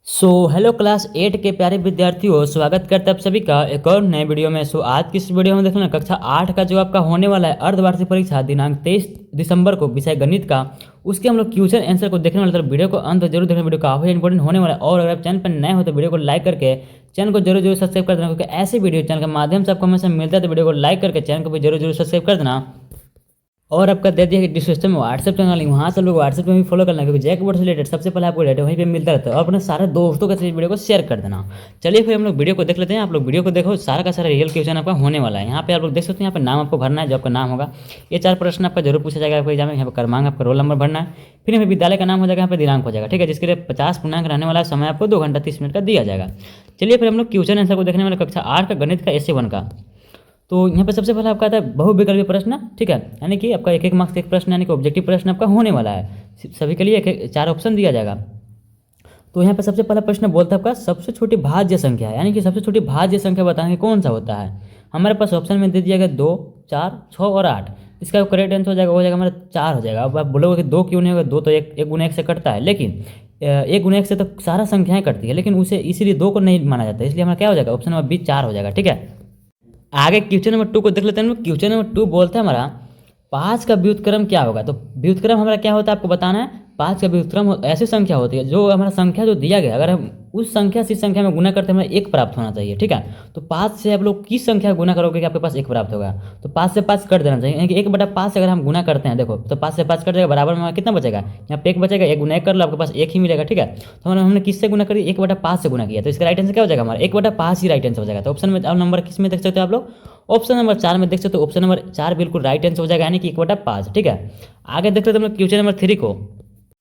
Hello class 8 के प्यारे विद्यार्थियों, स्वागत करते हैं आप सभी का एक और नए वीडियो में। आज की इस वीडियो में देखना कक्षा 8 का जो आपका होने वाला है अर्धवार्षिक परीक्षा दिनांक 23 दिसंबर को विषय गणित का, उसके हम लोग क्वेश्चन आंसर को देखने वाले। तो वीडियो को अंत जरूर देखना, वीडियो काफी इंपॉर्टेंट होने वाला है। और अगर आप चैनल पर नए हो तो वीडियो को लाइक करके चैनल को जरूर सब्सक्राइब कर देना, क्योंकि ऐसे वीडियो चैनल के माध्यम से आपको हमेशा मिलता है। तो वीडियो को लाइक करके चैनल को भी जरूर सब्सक्राइब कर देना। और आपका दे दिया कि डिस्क्रिप्शन में व्हाट्सएप चैनल, वहाँ से लोग व्हाट्सएप में भी फॉलो करना, क्योंकि जैक बोर्ड से रिलेटेड सबसे पहले आपको रिलेटेड वहीं पे मिलता रहता है। और अपने सारे दोस्तों के साथ वीडियो को शेयर कर देना। चलिए फिर हम लोग वीडियो को देख लेते हैं। आप लोग वीडियो को देखो, सारा का सारा रियल क्वेश्चन आपका होने वाला है। यहाँ पे आप लोग देख सकते हैं, यहाँ पे नाम आपको भरना है, जो आपका नाम होगा। ये 4 प्रश्न आपका जरूर पूछा जाएगा आपको एग्जाम में। यहाँ पर क्रमांक, आपका रोल नंबर भरना है, फिर यहाँ पे विद्यालय का नाम हो जाएगा, यहाँ पे दिनांक हो जाएगा, ठीक है, जिसके लिए 50 पूर्णांक रहने वाला समय आपको 2 घंटा 30 मिनट का दिया जाएगा। चलिए फिर हम लोग क्वेश्चन आंसर को देखने वाले कक्षा 8 का गणित का essay 1 का। तो यहाँ पे सबसे पहले आपका आता है बहुविकल्पीय प्रश्न, ठीक है, यानी कि आपका 1-1 मार्क्स का एक प्रश्न, यानी कि ऑब्जेक्टिव प्रश्न आपका होने वाला है। सभी के लिए 4 ऑप्शन दिया जाएगा। तो यहाँ पे सबसे पहला प्रश्न बोलता है आपका सबसे छोटी भाज्य संख्या, यानी कि सबसे छोटी भाज्य संख्या बताने की कौन सा होता है। हमारे पास ऑप्शन में दे दिया गया 2, 4, 6 और 8। इसका करेक्ट आंसर हो जाएगा हमारा 4 हो जाएगा। अब आप बोलोगे कि 2 क्यों नहीं होगा, 2 तो 1 गुना 1 से कटता है, लेकिन 1 गुना 1 से तो सारा संख्याएं कटती है, लेकिन उसे इसीलिए 2 को नहीं माना जाता, इसलिए हमारा क्या हो जाएगा, ऑप्शन नंबर बी 4 हो जाएगा, ठीक है। आगे क्वेश्चन नंबर 2 को देख लेते हैं। क्वेश्चन नंबर 2 बोलता है हमारा 5 का व्युत्क्रम क्या होगा। तो व्युत्क्रम हमारा क्या होता है आपको बताना है। 5 का व्युत्क्रम ऐसी संख्या होती है, जो हमारा संख्या जो दिया गया, अगर हम उस संख्या से संख्या में गुना करते हैं हमें 1 प्राप्त होना चाहिए, ठीक है। तो 5 से आप लोग किस संख्या गुना करोगे कि आपके पास 1 प्राप्त होगा। तो 5 से 5 कट देना चाहिए, यानी कि 1/5 से अगर हम गुना करते हैं, देखो तो 5 से 5 कट जाएगा, बराबर में कितना बचेगा, यहाँ पे 1 बचेगा। 1 गुना 1 कर लो, आपके पास 1 ही मिलेगा, ठीक है। तो हमने किससे गुना करी, 1/5 से गुना किया, तो इसका राइट आंसर क्या हो जाएगा हमारा 1/5 ही राइट आंसर हो जाएगा। तो ऑप्शन में अब नंबर किस में देख सकते हो आप लोग, ऑप्शन नंबर 4 में देख सकते हो। ऑप्शन नंबर 4 बिल्कुल राइट आंसर हो जाएगा, यानी कि 1/5, ठीक है। आगे देख लेते हैं क्वेश्चन नंबर 3 को।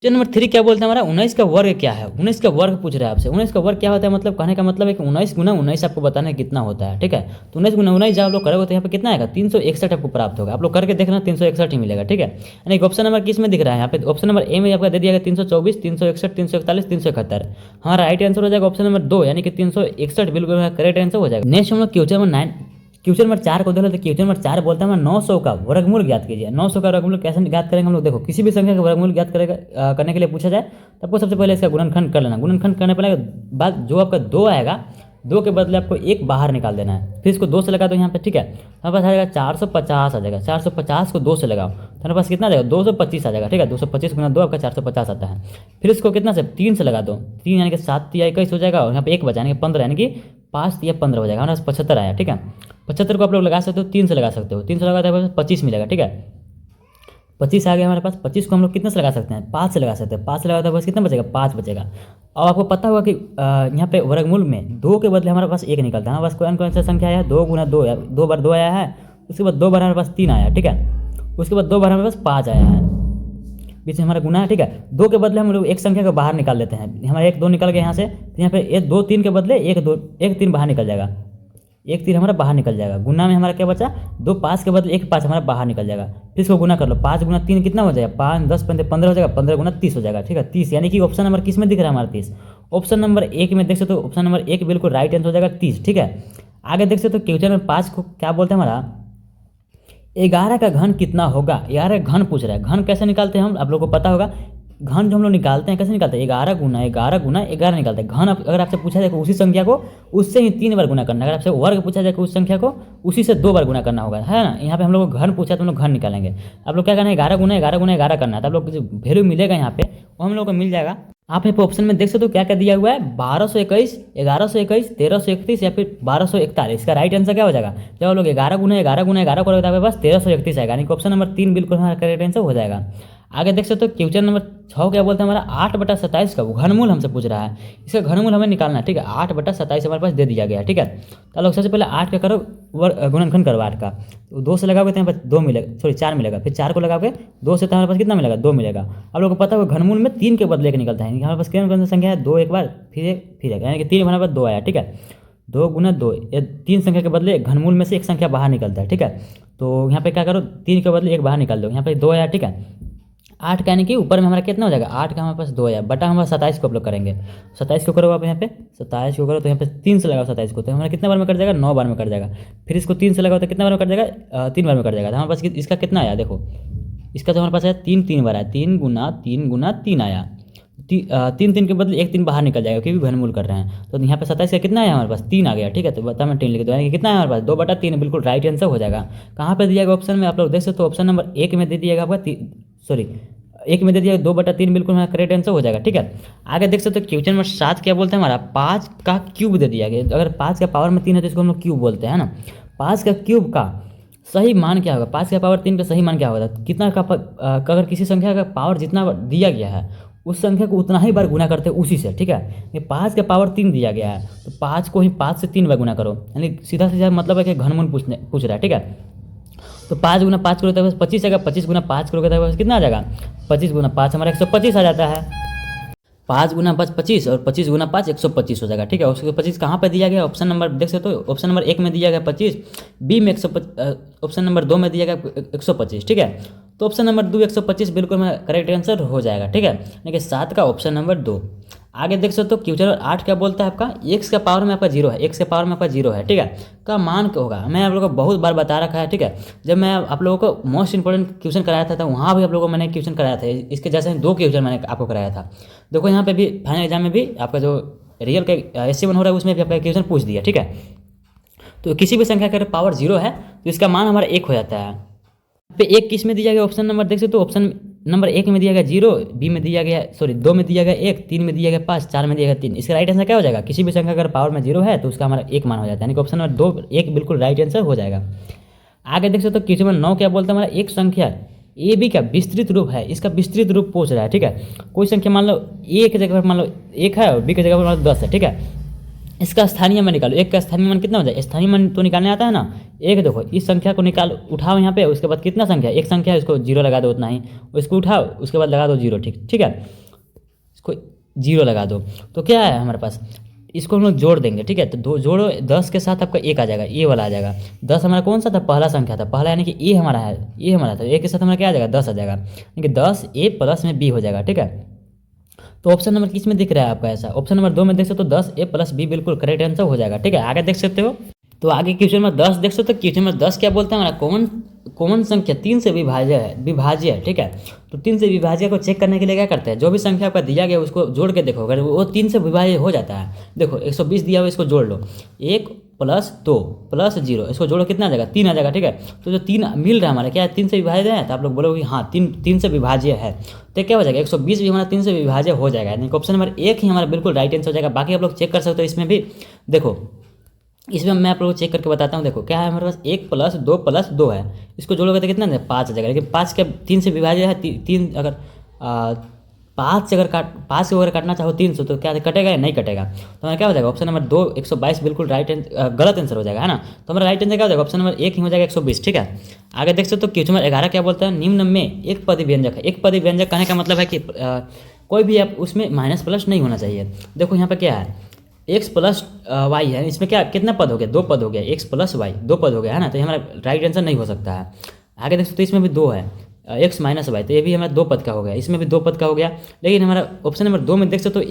क्वेश्चन नंबर 3 क्या बोलते हैं हमारा 19 का वर्ग क्या है। 19 का वर्ग पूछ रहा है आपसे। 19 का वर्ग क्या होता है, मतलब कहने का मतलब है कि 19 गुना 19 आपको बताना है कितना होता है, ठीक है। तो 19 गुना 19 जब आप लोग करोगे तो यहाँ पे कितना आएगा, 361 आपको प्राप्त होगा। आप लोग करके देखना 361 ही मिलेगा, ठीक है। यानी कि ऑप्शन नंबर किस में दिख रहा है, यहाँ पे ऑप्शन नंबर ए में आपका दे दिया गया 324, 361, 341, 371। हमारा राइट आंसर हो जाएगा ऑप्शन नंबर 2, यानी कि 361 बिल्कुल करेक्ट आंसर हो जाएगा। नेक्स्ट हम लोग क्वेश्चन नंबर 9 क्वेश्चन नंबर 4 को देख लेते हैं। क्वेश्चन नंबर 4 बोलता है हमारा 900 का वर्गमूल ज्ञात कीजिए। 900 का वर्गमूल कैसे ज्ञात करेंगे हम लोग, देखो किसी भी संख्या का वर्गमूल ज्ञात करने के लिए पूछा जाए तो आपको सबसे पहले इसका गुणनखंड कर लेना। गुणनखंड करने के बाद जो आपका 2 आएगा, 2 के बदले आपको 1 बाहर निकाल देना है, फिर इसको 2 से लगा दो यहाँ पे, ठीक है। हमारे पास आ जाएगा 450 आ जाएगा। 450 को 2 से लगाओ तो हमारे पास कितना आ जाएगा, 225 आ जाएगा, ठीक है। 225 गुना 2 आपका 450 आता है। फिर इसको कितना से 3 से लगा दो, 3 यानी कि 7 या 21 हो जाएगा, और यहाँ पे 1 बचा यानी कि 15, यानी कि 5 या 15 हो जाएगा। हमारे पास 75 आया, ठीक है। 75 को आप लोग लगा सकते हो, 3 से लगा सकते हो, 3 से लगाते हैं 25 मिलेगा, ठीक है। 25 आ गया हमारे पास। 25 को हम लोग कितने से लगा सकते हैं, 5 से लगा सकते हैं। 5 से लगाते हैं बस कितना बचेगा, 5 बचेगा। और आपको पता होगा कि यहाँ पे वर्गमूल में 2 के बदले हमारे पास 1 निकलता है। हमारे पास कौन सा संख्या आया, 2 गुना 2, 2 बार 2 आया है। उसके बाद 2 बार हमारे पास 3 आया, ठीक है। उसके बाद 2 बार हमारे पास 5 आया है, बीच में हमारा गुना है, ठीक है। 2 के बदले हम लोग एक संख्या को बाहर निकाल लेते हैं। हमारा 1 2 निकल गया यहाँ से, तो यहाँ पे 1 2 3 के बदले 1 3 बाहर निकल जाएगा। 1 3 हमारा बाहर निकल जाएगा। गुना में हमारा क्या बचा, 2 5 के बदले 1 5 हमारा बाहर निकल जाएगा। फिर इसको गुना कर लो, 5 गुना 3 कितना हो जाएगा, 5 10 15 हो जाएगा। 15 गुना 30 हो जाएगा, ठीक है। 30 यानी कि ऑप्शन नंबर किस में दिख रहा है हमारा 30, ऑप्शन नंबर 1 में देख सकते हो। ऑप्शन नंबर 1 बिल्कुल राइट आंसर हो जाएगा 30, ठीक है। आगे देख सकते हो क्वेश्चन नंबर 5 को क्या बोलते हैं हमारा 11 का घन कितना होगा। 11 घन पूछ रहा है। घन कैसे निकालते हैं हम, आप लोगों को पता होगा। घन जो हम लोग निकालते हैं कैसे निकालते हैं, 11 गुना 11 गुना 11 निकालते हैं। घन अगर आपसे पूछा जाए उसी संख्या को उससे ही 3 बार गुना करना है। अगर आपसे वर्ग पूछा जाए उस संख्या को उसी से 2 बार गुना करना होगा, है ना। यहाँ पे हम लोग को घन पूछा तो हम लोग घन निकालेंगे। आप लोग क्या करना है, 11 गुना 11 गुना 11 करना है। तो आप लोग जो वैल्यू मिलेगा यहाँ पे वो हम लोग को मिल जाएगा। आप यहाँ पे ऑप्शन में देख सकते हो क्या क्या दिया हुआ है, 1221, 1121, 1331 या फिर 1241। इसका राइट आंसर क्या हो जाएगा, जब आप लोग 11 गुना 11 गुना 11 करोगे तो आपके पास 1331 आएगा, यानी कि ऑप्शन नंबर 3 बिल्कुल हमारा करेक्ट आंसर हो जाएगा। आगे देख सकते हो क्वेश्चन नंबर 6 क्या बोलते हैं हमारा 8/27 का घनमूल हमसे पूछ रहा है। इसका घनमूल हमें निकालना है, ठीक है। 8/27 हमारे पास दे दिया गया है, ठीक है। तो लोग सबसे पहले 8 का करो गुणनखंड करो 8 का, तो 2 से लगाओगे तो यहाँ पर 2 मिलेगा, सॉरी 4 मिलेगा। फिर 4 को लगाओगे 2 से तो हमारे पास कितना मिलेगा, 2 मिलेगा। आप लोगों को पता होगा घनमूल में 3 के बदले 1 निकलता है। हमारे पास कौन सा संख्या है, 2 एक बार फिर 1 फिर 1, यानी कि 3 हमारे पास 2 आया, ठीक है। 2 गुना 2, ये 3 संख्या के बदले घनमूल में से एक संख्या बाहर निकलता है, ठीक है। तो यहाँ पे क्या करो, 3 के बदले 1 बाहर निकाल दो, यहाँ पे 2 आया, ठीक है। 8 का यानी कि ऊपर में हमारा कितना हो जाएगा, 8 का हमारे पास 2 आया, बटा हमारा 27 को आप लोग करेंगे। 27 को करो आप यहाँ पे, 27 को करो तो यहाँ पे 3 से लगाओ 27 को, तो हमारा कितने बार में कट जाएगा, 9 बार में कट जाएगा। फिर इसको 3 से लगाओ तो कितने बार में कट जाएगा, 3 बार में कट जाएगा। तो हमारे पास इसका कितना आया, देखो इसका तो हमारे पास है 3 3 बार आया, 3 गुना 3 गुना 3 आया। तीन तीन के बदले एक तीन बाहर निकल जाएगा क्योंकि घनमूल कर रहे हैं। तो यहाँ पे 27 का कितना है हमारे पास 3 आ गया, ठीक है। तो बता मैं 3 लिख दूँ, कितना है हमारे पास 2/3, बिल्कुल राइट आंसर हो जाएगा। कहाँ पे दिया गया ऑप्शन में आप लोग देख सकते हो, ऑप्शन नंबर 1 में दे दिएगा आपका, सॉरी 1 में दे दिया 2/3 बिल्कुल हमारा करेक्ट आंसर हो जाएगा, ठीक है। आगे देख सकते हो क्वेश्चन नंबर 7 क्या बोलते हैं हमारा 5 का क्यूब दे दिया गया। अगर 5 का पावर में 3 है तो इसको हम लोग क्यूब बोलते हैं ना। 5 का क्यूब का सही मान क्या होगा, 5 का पावर 3 का सही मान क्या होगा, कितना का अगर किसी संख्या का पावर जितना दिया गया है उस संख्या को उतना ही बार गुना करते हैं उसी से, ठीक है। ये 5 का पावर 3 दिया गया है तो 5 को ही 5 से 3 बार गुना करो, यानी सीधा सीधा मतलब है कि घनमूल पूछ रहा है, ठीक है। तो 5 गुना 5 करोगे तो 25 आएगा, 25 गुना 5 करोगे तो कितना आ जाएगा, 25 गुना 5 हमारा 125 आ जाता है। 5 गुना 5 25 और 25 गुना 5 125 हो जाएगा, ठीक है। उसके 25 कहाँ पे दिया गया, ऑप्शन नंबर देख सकते हो, ऑप्शन नंबर 1 में दिया गया 25, बी में 125, ऑप्शन नंबर 2 में दिया गया 125, ठीक है। तो ऑप्शन नंबर 2 125 बिल्कुल मेरा करेक्ट आंसर हो जाएगा, ठीक है। यानी कि 7 का ऑप्शन नंबर 2। आगे देख सकते हो क्वेश्चन 8 क्या बोलता है आपका, एक्स का पावर में आपका 0 है, एक्स के पावर में आपका 0 है, ठीक है। का मान क्या होगा, मैं आप लोगों को बहुत बार बता रखा है, ठीक है। जब मैं आप लोगों को मोस्ट इंपॉर्टेंट क्वेश्चन कराया था वहाँ भी आप लोगों को मैंने क्वेश्चन कराया था, इसके जैसे 2 क्वेश्चन मैंने आपको कराया था। देखो यहाँ पे भी फाइनल एग्जाम में भी आपका जो रियल का SC1 हो रहा है उसमें भी आपका क्वेश्चन पूछ दिया, ठीक है। तो किसी भी संख्या का अगर पावर 0 है तो इसका मान हमारा 1 हो जाता है। पे 1 किस में दिया गया, ऑप्शन नंबर देख सकते हो, ऑप्शन नंबर 1 में दिया गया 0, बी में दिया गया 2 में दिया गया 1, 3 में दिया गया 5, 4 में दिया गया 3। इसका राइट आंसर क्या हो जाएगा, किसी भी संख्या अगर पावर में 0 है तो उसका हमारा 1 मान हो जाता है, यानी कि ऑप्शन नंबर 2 1 बिल्कुल राइट आंसर हो जाएगा। आगे देख सकते हो क्वेश्चन नंबर 9 क्या बोलता है हमारा, एक संख्या ए बी का विस्तृत रूप है, इसका विस्तृत रूप पूछ रहा है, ठीक है। कोई संख्या मान लो ए की जगह पर मान लो 1 है और बी की जगह पर मान लो 10 है, ठीक है। इसका स्थानीय मान निकालो, एक का स्थानीय मान कितना हो जाए, स्थानीय मान तो निकालने आता है ना। एक देखो इस संख्या को निकाल उठाओ यहाँ पे, उसके बाद कितना संख्या एक संख्या है उसको 0 लगा दो उतना ही, इसको उठाओ उसके बाद लगा दो 0, ठीक है। इसको 0 लगा दो तो क्या है हमारे पास, इसको हम लोग जोड़ देंगे, ठीक है। तो जोड़ो 10 के साथ आपका 1 आ जाएगा, ए वाला आ जाएगा। 10 हमारा कौन सा था, पहला संख्या था, पहला यानी कि ए हमारा है, ए हमारा था, ए के साथ हमारा क्या आ जाएगा 10 आ जाएगा, यानी कि 10 ए प्लस में बी हो जाएगा, ठीक है। तो ऑप्शन नंबर किस में दिख रहा है आपका ऐसा, ऑप्शन नंबर 2 में देख सकते हो 10 ए प्लस बी बिल्कुल करेक्ट आंसर हो जाएगा, ठीक है। आगे देख सकते हो तो आगे क्वेश्चन नंबर 10 देख सकते हो, क्वेश्चन नंबर 10 क्या बोलते हैं हमारा, कौन संख्या 3 से विभाज्य है, ठीक है। तो 3 से विभाज्य को चेक करने के लिए क्या करते हैं, जो भी संख्या आपका दिया गया उसको जोड़ के देखो, अगर वो 3 से विभाज्य हो जाता है, देखो 120 दिया हुआ इसको जोड़ लो, 1 + 2 + 0 इसको जोड़ो कितना आ जाएगा 3 आ जाएगा, ठीक है। तो जो 3 मिल रहा है हमारा क्या है 3 से विभाज्य है, तो आप लोग बोलोगे हाँ 3 से विभाज्य है, तो क्या हो जाएगा 120 भी हमारा 3 से विभाज्य हो जाएगा, यानी ऑप्शन नंबर 1 ही हमारा बिल्कुल राइट आंसर हो जाएगा। बाकी आप लोग चेक कर सकते हो इसमें भी, देखो इसमें मैं आप लोगों को चेक करके बताता हूँ। देखो क्या है हमारे पास 1 + 2 + 2 है, इसको जोड़ोगे तो कितना है 5 आ जाएगा, लेकिन 5 के 3 से विभाज्य है, 3 अगर 5 से अगर 5 को अगर काटना चाहो 300 तो क्या कटेगा या नहीं कटेगा, तो हमारा क्या हो जाएगा ऑप्शन नंबर 2 122 बिल्कुल गलत आंसर हो जाएगा, है ना। तो हमारा राइट आंसर क्या हो जाएगा ऑप्शन नंबर 1 ही हो जाएगा 120, ठीक है। आगे देख सकते हो क्वेश्चन नंबर 11 क्या बोलता है, निम्न में एक पदी व्यंजक है। एक पदी व्यंजक कहने का मतलब है कि कोई भी आप उसमें माइनस प्लस नहीं होना चाहिए। देखो यहाँ पर क्या है x + y है, इसमें क्या कितना पद हो गया 2 पद हो गया, x + y 2 पद हो गया, है ना। तो ये हमारा राइट आंसर नहीं हो सकता है। आगे देख सकते हो इसमें भी 2 है x - y, तो ये भी हमारा 2 पद का हो गया, इसमें भी 2 पद का हो गया, लेकिन हमारा ऑप्शन नंबर 2 में देख सकते हो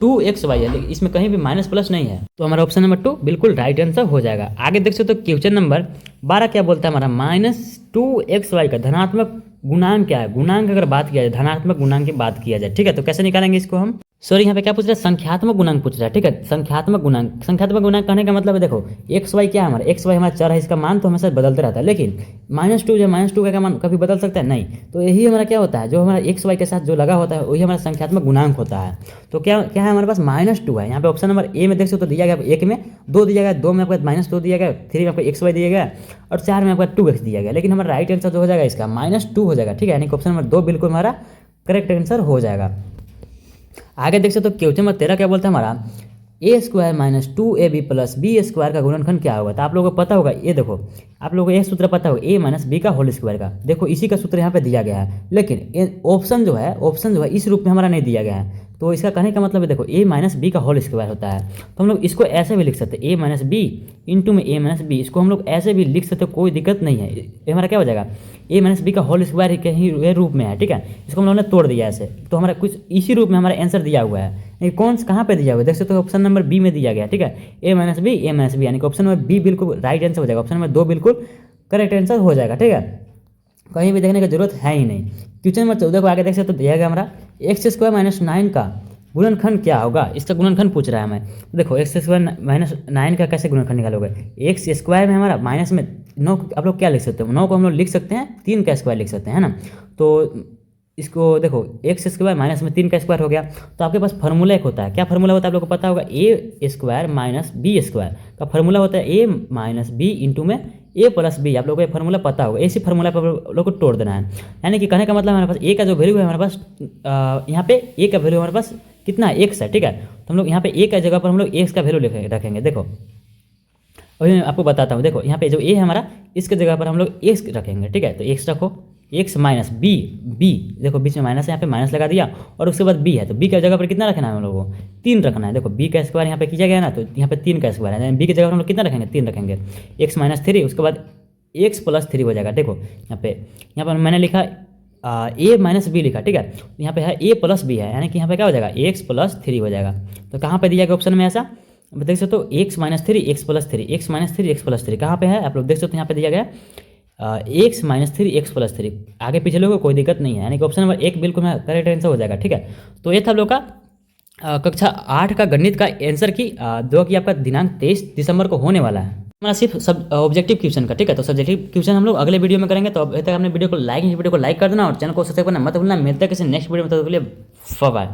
2xy है, लेकिन इसमें कहीं भी माइनस प्लस नहीं है, तो हमारा ऑप्शन नंबर 2 बिल्कुल राइट आंसर हो जाएगा। आगे देख सकते हो क्वेश्चन नंबर 12 क्या बोलता है हमारा, -2xy का धनात्मक गुणांक क्या है। गुणांक अगर बात किया जाए, धनात्मक गुणांक की बात किया जाए, ठीक है, तो कैसे निकालेंगे इसको हम, सॉरी यहाँ पे क्या पूछ रहा है संख्यात्मक गुणांक पूछ रहा है, ठीक है। संख्यात्मक गुणांक कहने का मतलब है देखो xy क्या है हमारा, xy हमारा चर है, इसका मान तो हमेशा बदलते रहता है, लेकिन -2 का मान कभी बदल सकता है नहीं। तो यही हमारा क्या होता है, जो हमारा xy के साथ जो लगा होता है वही हमारा संख्यात्मक गुणांक होता है। तो क्या है हमारे पास -2 है, यहाँ पे ऑप्शन नंबर ए में देख सकते तो दिया गया 1 में 2 दिया गया, 2 में आपका -2 दिया गया, 3 में आपका xy दिया गया और 4 में आपका 2x दिया गया, लेकिन हमारा राइट आंसर जो हो जाएगा इसका -2 हो जाएगा, ठीक है। यानी ऑप्शन नंबर 2 बिल्कुल हमारा करेक्ट आंसर हो जाएगा। आगे देख सकते हो क्वेश्चन नंबर 13 क्या बोलता है हमारा, a² - 2ab + b² का गुणनखंड क्या होगा। तो आप लोगों को पता होगा, ये देखो आप लोगों को एक सूत्र पता होगा a - b का होल स्क्वायर का, देखो इसी का सूत्र यहाँ पे दिया गया है, लेकिन ऑप्शन जो है इस रूप में हमारा नहीं दिया गया है। तो इसका कहने का मतलब है देखो a - b का होल स्क्वायर होता है, तो हम लोग इसको ऐसे भी लिख सकते हैं a - b इंटू में a - b, इसको हम लोग ऐसे भी लिख सकते हो, कोई दिक्कत नहीं है। ये हमारा क्या हो जाएगा a - b का होल स्क्वायर कहीं रूप में है, ठीक है। इसको हम लोगों ने तोड़ दिया ऐसे, तो हमारा कुछ इसी रूप में हमारा आंसर दिया हुआ है, लेकिन कौन कहाँ पे दिया हुआ है देख सकते हो, ऑप्शन नंबर बी में दिया गया, ठीक है। a - b यानी कि ऑप्शन नंबर बी बिल्कुल राइट आंसर हो जाएगा, ऑप्शन नंबर 2 बिल्कुल करेक्ट आंसर हो जाएगा, ठीक है। कहीं भी देखने की जरूरत है ही नहीं। क्वेश्चन नंबर 14 को आगे देख सकते हो दिया गया हमारा एक्स स्क्वायर माइनस 9 का गुणनखंड क्या होगा, इसका गुणनखंड पूछ रहा है हमें। तो देखो एक्स स्क्वायर माइनस 9 का कैसे गुणनखंड निकालोगे, एक्स स्क्वायर में हमारा माइनस में 9 आप लोग क्या लिख सकते हो, 9 को हम लोग लिख सकते हैं 3 का स्क्वायर लिख सकते हैं, है ना। तो इसको देखो एक्स स्क्वायर माइनस में 3 का स्क्वायर हो गया। तो आपके पास फार्मूला एक होता है, क्या फार्मूला होता है आप लोग को पता होगा, ए स्क्वायर माइनस बी स्क्वायर का फार्मूला होता है ए माइनस बी इंटू में ए प्लस बी। आप लोगों को ये फार्मूला पता होगा, इसी फार्मूला पर आप लोग को तोड़ देना है। यानी कि कहने का मतलब हमारे पास ए का जो वैल्यू है हमारे पास यहाँ पे ए का वैल्यू हमारे पास कितना है, एक्स है, ठीक है। तो हम लोग यहाँ पे ए का जगह पर हम लोग एक्स का वैल्यू रखेंगे। देखो अभी मैं आपको बताता हूँ, देखो यहाँ पे जो ए है हमारा, इसके जगह पर हम लोग एक्स रखेंगे, ठीक है। तो एक्स रखो, एक्स माइनस बी, बी देखो बीच में माइनस है, यहाँ पे माइनस लगा दिया, और उसके बाद बी है, तो बी की जगह पर कितना रखना है हम लोगों को, 3 रखना है। देखो बी का स्क्वायर यहाँ पे किया गया ना, तो यहाँ पे 3 का स्क्वायर है, बी की जगह पर हम लोग कितना रखेंगे, 3 रखेंगे। एक्स माइनस 3, उसके बाद एक्स प्लस 3 हो जाएगा। देखो यहाँ पर मैंने लिखा ए माइनस बी लिखा, ठीक है। यहाँ पे है ए प्लस बी है, यानी कि यहाँ पे क्या हो जाएगा, एक्स प्लस 3 हो जाएगा। तो कहाँ पे दिया गया ऑप्शन में ऐसा देख सकते हो, x minus 3 x plus 3, x minus 3 x plus 3 कहाँ पे है आप लोग देख सकते हो, यहाँ पे दिया गया एक्स माइनस 3 एक्स प्लस 3। आगे पीछे लोगों को कोई दिक्कत नहीं है, यानी कि ऑप्शन नंबर 1 बिल्कुल करेक्ट आंसर हो जाएगा, ठीक है। तो ये था आप लोग का कक्षा 8 का गणित का आंसर की, जो कि आपका दिनांक 23 दिसंबर को होने वाला है। हमारा सिर्फ सब ऑब्जेक्टिव क्वेश्चन का, ठीक है। तो सब्जेक्टिव क्वेश्चन हम लोग अगले वीडियो में करेंगे। तो अभी तक आपने वीडियो को लाइक कर देना और चैनल को सब्सक्राइब करना मत भूलना। मिलते हैं किसी नेक्स्ट वीडियो में, तब तक के लिए बाय बाय।